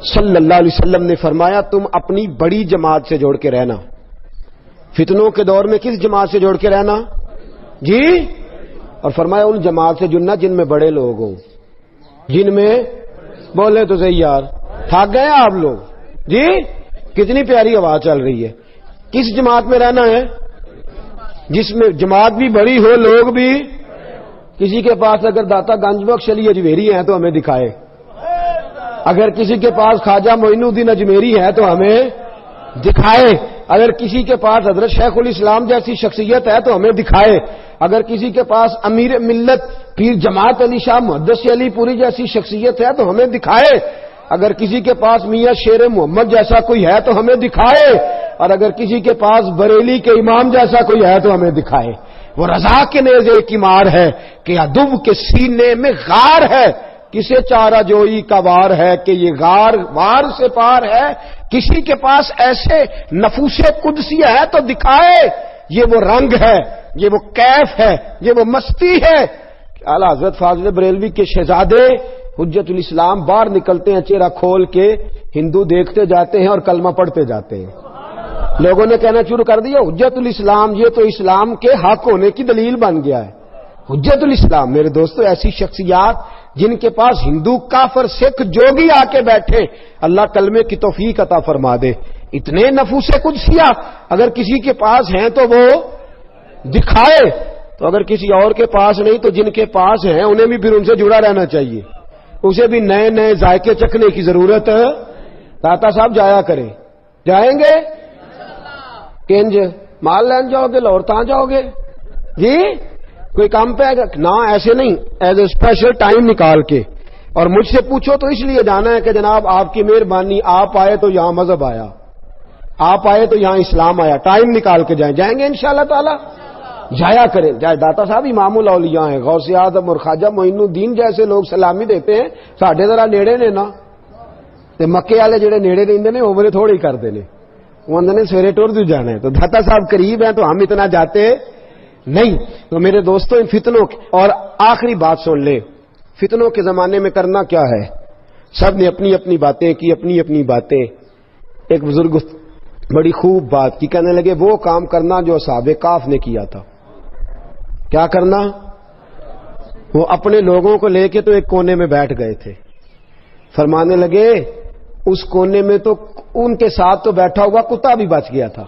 صلی اللہ علیہ وسلم نے فرمایا تم اپنی بڑی جماعت سے جوڑ کے رہنا۔ فتنوں کے دور میں کس جماعت سے جوڑ کے رہنا جی؟ اور فرمایا ان جماعت سے جننا جن میں بڑے لوگ ہوں، جن میں بولے تو صحیح یار، تھک گئے آپ لوگ جی؟ کتنی پیاری آواز چل رہی ہے۔ کس جماعت میں رہنا ہے؟ جس میں جماعت بھی بڑی ہو، لوگ بھی۔ کسی کے پاس اگر داتا گنج بخش علی اجمیری ہیں تو ہمیں دکھائے، اگر کسی کے پاس خواجہ معین الدین اجمیری ہے تو ہمیں دکھائے، اگر کسی کے پاس حضرت شیخ الاسلام جیسی شخصیت ہے تو ہمیں دکھائے، اگر کسی کے پاس امیر ملت پیر جماعت علی شاہ محدث علی پوری جیسی شخصیت ہے تو ہمیں دکھائے، اگر کسی کے پاس میاں شیر محمد جیسا کوئی ہے تو ہمیں دکھائے، اور اگر کسی کے پاس بریلی کے امام جیسا کوئی ہے تو ہمیں دکھائے۔ وہ رضا کے نیزے کی مار ہے کہ ادب کے سینے میں غار ہے، کسے چارہ جوئی کا وار ہے کہ یہ غار وار سے پار ہے۔ کسی کے پاس ایسے نفوس قدسی ہے تو دکھائے، یہ وہ رنگ ہے، یہ وہ کیف ہے، یہ وہ مستی ہے۔ اعلیٰ حضرت فاضل بریلوی کے شہزادے حجت الاسلام باہر نکلتے ہیں چہرہ کھول کے، ہندو دیکھتے جاتے ہیں اور کلمہ پڑھتے جاتے ہیں۔ لوگوں نے کہنا شروع کر دیا حجت الاسلام یہ تو اسلام کے حق ہونے کی دلیل بن گیا ہے۔ حجت الاسلام میرے دوستو ایسی شخصیات جن کے پاس ہندو کافر سکھ جوگی آ کے بیٹھے، اللہ کلمے کی توفیق عطا فرما دے۔ اتنے نفوس قدسیہ اگر کسی کے پاس ہیں تو وہ دکھائے، تو اگر کسی اور کے پاس نہیں تو جن کے پاس ہیں انہیں بھی پھر ان سے جڑا رہنا چاہیے، اسے بھی نئے نئے ذائقے چکھنے کی ضرورت ہے۔ داتا صاحب جایا کریں، جائیں گے کنج مال لین جاؤ گے، لاہور تاں جاؤ گے جی؟ کوئی کام پہ آئے گا نہ، ایسے نہیں، ایز اے اسپیشل ٹائم نکال کے۔ اور مجھ سے پوچھو تو اس لیے جانا ہے کہ جناب آپ کی مہربانی، آپ آئے تو یہاں مذہب آیا، آپ آئے تو یہاں اسلام آیا، ٹائم نکال کے جائیں گے انشاءاللہ تعالی، جایا کریں۔ جائے داتا صاحب امام الاولیاء ہیں، غوث اعظم اور خواجہ معین الدین جیسے لوگ سلامی دیتے ہیں، ساڈے ذرا نیڑے نے نا، تے مکے والے جڑے نیڑے رہندے نے اوبرے تھوڑی کردے نے، وہ نے سویرے ٹور جو جانا ہے، تو داتا صاحب قریب ہیں تو ہم اتنا جاتے نہیں۔ تو میرے دوستوں ان فتنوں اور آخری بات سن لے، فتنوں کے زمانے میں کرنا کیا ہے؟ سب نے اپنی اپنی باتیں کی، اپنی اپنی باتیں۔ ایک بزرگ بڑی خوب بات کی، کہنے لگے وہ کام کرنا جو اصحاب کہف نے کیا تھا۔ کیا کرنا؟ وہ اپنے لوگوں کو لے کے تو ایک کونے میں بیٹھ گئے تھے، فرمانے لگے اس کونے میں تو ان کے ساتھ تو بیٹھا ہوا کتا بھی بچ گیا تھا،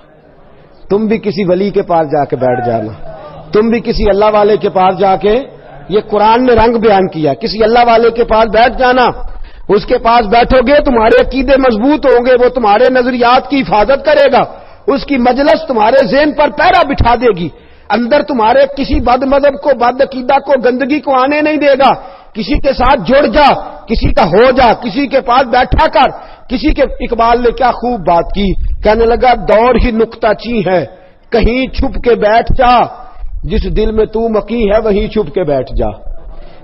تم بھی کسی ولی کے پاس جا کے بیٹھ جانا، تم بھی کسی اللہ والے کے پاس جا کے، یہ قرآن نے رنگ بیان کیا، کسی اللہ والے کے پاس بیٹھ جانا، اس کے پاس بیٹھو گے تمہارے عقیدے مضبوط ہوں گے، وہ تمہارے نظریات کی حفاظت کرے گا، اس کی مجلس تمہارے ذہن پر پہرا بٹھا دے گی، اندر تمہارے کسی بد مذہب کو، بد عقیدہ کو، گندگی کو آنے نہیں دے گا۔ کسی کے ساتھ جڑ جا، کسی کا ہو جا، کسی کے پاس بیٹھا کر، کسی کے۔ اقبال نے کیا خوب بات کی، کہنے لگا دور ہی نکتہ چی ہے، کہیں چھپ کے بیٹھ جا، جس دل میں تو مکی ہے وہیں چھپ کے بیٹھ جا۔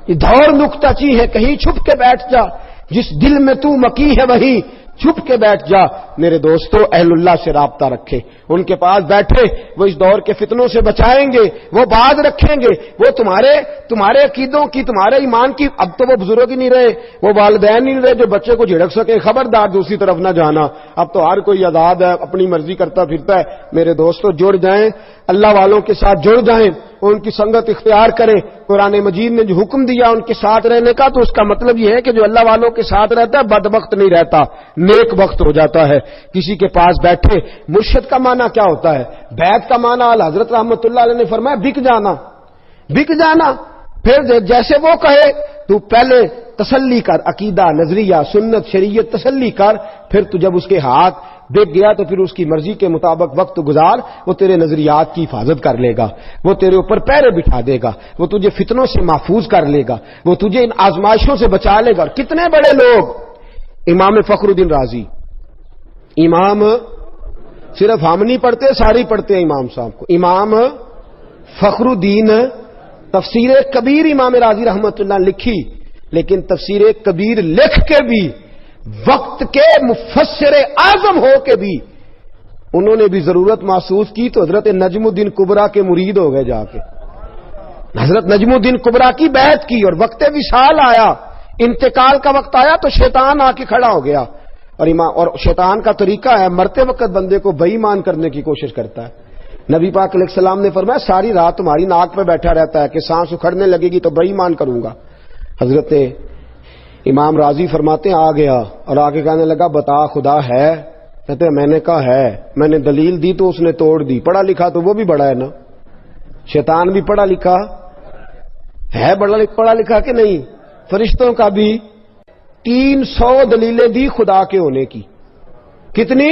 یہ دور نکتہ چی ہے، کہیں چھپ کے بیٹھ جا، جس دل میں تو مکی ہے وہیں چھپ کے بیٹھ جا۔ میرے دوستو اہل اللہ سے رابطہ رکھے، ان کے پاس بیٹھے، وہ اس دور کے فتنوں سے بچائیں گے، وہ باز رکھیں گے، وہ تمہارے عقیدوں کی، تمہارے ایمان کی۔ اب تو وہ بزرگ ہی نہیں رہے، وہ والدین نہیں رہے جو بچے کو جھڑک سکے، خبردار دوسری طرف نہ جانا، اب تو ہر کوئی آزاد ہے، اپنی مرضی کرتا پھرتا ہے۔ میرے دوستو جڑ جائیں، اللہ والوں کے ساتھ جڑ جائیں، ان کی سنگت اختیار کریں۔ قرآن مجید نے جو حکم دیا ان کے ساتھ رہنے کا، تو اس کا مطلب یہ ہے کہ جو اللہ والوں کے ساتھ رہتا ہے بدبخت نہیں رہتا، نیک بخت ہو جاتا ہے۔ کسی کے پاس بیٹھے، مرشد کا معنی کیا ہوتا ہے؟ بیعت کا معنی حضرت رحمت اللہ علیہ نے فرمایا بک جانا، بک جانا۔ پھر جیسے وہ کہے تو پہلے تسلی کر، عقیدہ، نظریہ، سنت، شریعت تسلی کر، پھر تو جب اس کے ہاتھ بک گیا تو پھر اس کی مرضی کے مطابق وقت گزار، وہ تیرے نظریات کی حفاظت کر لے گا، وہ تیرے اوپر پیرے بٹھا دے گا، وہ تجھے فتنوں سے محفوظ کر لے گا، وہ تجھے ان آزمائشوں سے بچا لے گا۔ اور کتنے بڑے لوگ، امام فخر الدین رازی، امام صرف ہم نہیں پڑھتے، ساری پڑھتے ہیں امام صاحب کو، امام فخر الدین، تفسیر کبیر امام رازی رحمت اللہ لکھی، لیکن تفسیر کبیر لکھ کے بھی، وقت کے مفسر اعظم ہو کے بھی انہوں نے بھی ضرورت محسوس کی تو حضرت نجم الدین کبریٰ کے مرید ہو گئے جا کے. حضرت نجم الدین کبریٰ کی بیعت کی اور وقت وصال آیا, انتقال کا وقت آیا تو شیطان آ کے کھڑا ہو گیا. اور شیطان کا طریقہ ہے مرتے وقت بندے کو بے ایمان کرنے کی کوشش کرتا ہے. نبی پاک علیہ السلام نے فرمایا ساری رات تمہاری ناک پہ بیٹھا رہتا ہے کہ سانس اکھڑنے لگے گی تو بے ایمان کروں گا. حضرت امام راضی فرماتے ہیں آ گیا اور آ کے کہنے لگا بتا خدا ہے؟ کہتے ہیں میں نے کہا ہے. میں نے دلیل دی تو اس نے توڑ دی. پڑھا لکھا تو وہ بھی بڑا ہے نا, شیطان بھی پڑھا لکھا ہے, پڑھا لکھا کہ نہیں. فرشتوں کا بھی 300 دلیلیں دی خدا کے ہونے کی. کتنی؟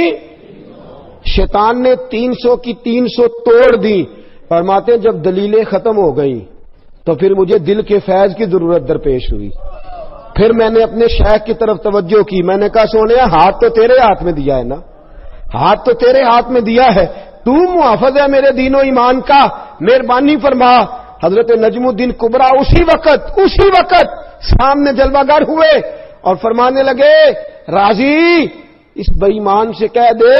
شیطان نے 300 کی 300 توڑ دی. فرماتے ہیں جب دلیلیں ختم ہو گئی تو پھر مجھے دل کے فیض کی ضرورت درپیش ہوئی. پھر میں نے اپنے شیخ کی طرف توجہ کی. میں نے کہا سونے ہاتھ تو تیرے ہاتھ میں دیا ہے نا, ہاتھ تو تیرے ہاتھ میں دیا ہے, تو محافظ ہے میرے دین و ایمان کا, مہربانی فرما. حضرت نجم الدین کبریٰ اسی وقت سامنے جلوہ گر ہوئے اور فرمانے لگے راضی اس بے ایمان سے کہہ دے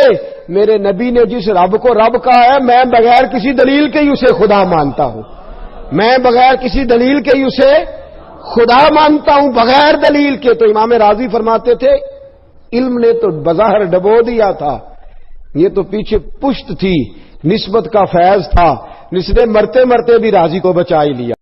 میرے نبی نے جس رب کو رب کہا ہے میں بغیر کسی دلیل کے ہی اسے خدا مانتا ہوں. میں بغیر کسی دلیل کے ہی اسے خدا مانتا ہوں, بغیر دلیل کے. تو امام راضی فرماتے تھے علم نے تو بظاہر ڈبو دیا تھا, یہ تو پیچھے پشت تھی, نسبت کا فیض تھا, جس نے مرتے مرتے بھی راضی کو بچا ہی لیا.